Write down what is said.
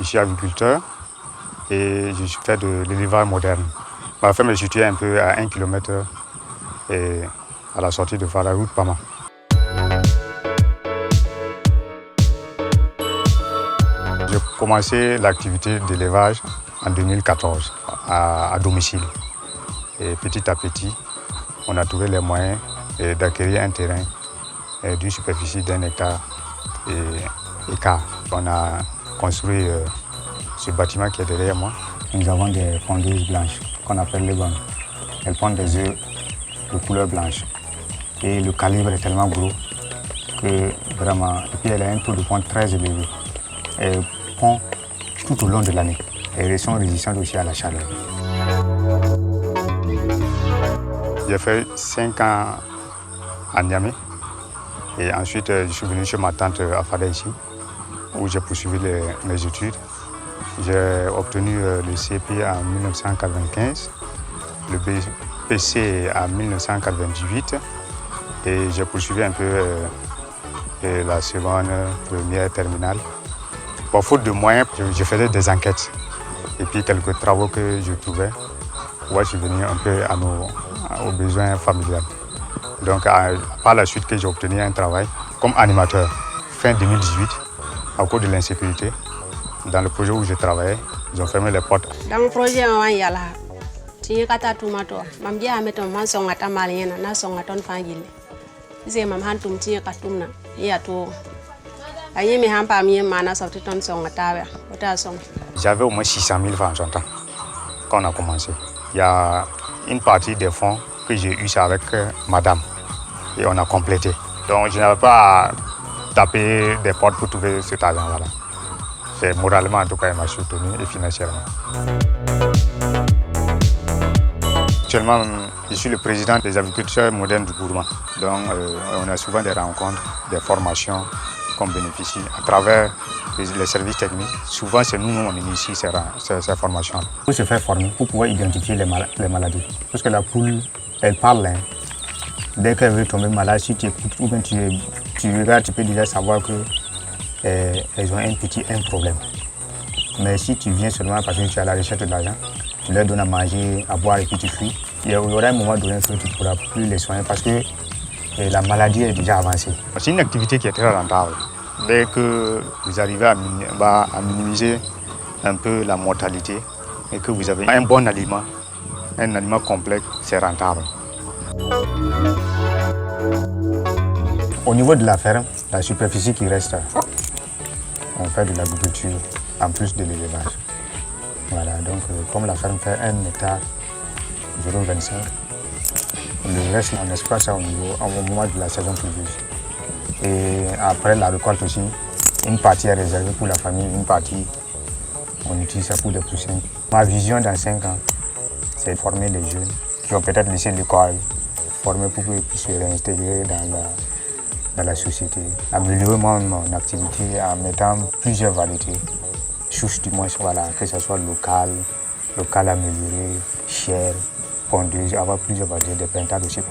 Je suis agriculteur et je fais de l'élevage moderne. Ma ferme est située un peu à 1 km et à la sortie de la route Pama. J'ai commencé l'activité d'élevage en 2014 à domicile. Et petit à petit, on a trouvé les moyens d'acquérir un terrain d'une superficie d'1 hectare et quart. On a construit ce bâtiment qui est derrière moi. Nous avons des pondeuses blanches qu'on appelle les bonnes. Elles pondent des œufs de couleur blanche. Et le calibre est tellement gros que vraiment, et puis elle a un taux de ponte très élevé. Elle pond tout au long de l'année. Et elles sont résistantes aussi à la chaleur. J'ai fait 5 ans à Niamey. Et ensuite, je suis venu chez ma tante à Fada ici, où j'ai poursuivi mes études. J'ai obtenu le CP en 1995, le BPC en 1998 et j'ai poursuivi un peu la seconde, première, terminale. Pour faute de moyens, je faisais des enquêtes et puis quelques travaux que je trouvais pour subvenir un peu aux besoins familiaux. Donc, par la suite, que j'ai obtenu un travail comme animateur fin 2018 à cause de l'insécurité. Dans le projet où je travaillais, ils ont fermé les portes. Dans le projet, je suis allé tomato. Je suis allé à la malien, je suis allé à la fangile. Je suis allé à la tumti katumna. J'avais au moins 600 000 francs en temps quand on a commencé. Il y a une partie des fonds que j'ai eu avec madame et on a complété. Donc je n'avais pas à taper des portes pour trouver cet argent-là. C'est moralement en tout cas, il m'a soutenu et financièrement. Actuellement, je suis le président des agriculteurs modernes du Gourma. Donc on a souvent des rencontres, des formations qu'on bénéficie à travers les services techniques. Souvent, c'est nous, on initie ces formations. Il faut se faire former pour pouvoir identifier les maladies. Parce que la poule, elle parle. Hein. Dès qu'elle veut tomber malade, si tu écoutes ou bien tu regardes, tu peux déjà savoir qu'elles ont un problème. Mais si tu viens seulement parce que tu es à la recherche de l'argent, tu leur donnes à manger, à boire et puis tu fuis, il y aura un moment donné où tu ne pourras plus les soigner parce que la maladie est déjà avancée. C'est une activité qui est très rentable. Dès que vous arrivez à minimiser un peu la mortalité et que vous avez un bon aliment, un aliment complet, c'est rentable. Au niveau de la ferme, la superficie qui reste, on fait de l'agriculture en plus de l'élevage. Voilà, donc comme la ferme fait 1 hectare, 0,25, le reste on exploite ça au moment de la saison pluvieuse. Et après la récolte aussi, une partie est réservée pour la famille, une partie on utilise ça pour des poussins. Ma vision dans 5 ans, c'est former les jeunes qui ont peut-être laissé l'école, former pour qu'ils puissent se réintégrer dans la société, améliorer mon activité en mettant plusieurs variétés, souches du moins, voilà, que ce soit local amélioré, cher, pondeuse, avoir plusieurs variétés, des pintades aussi.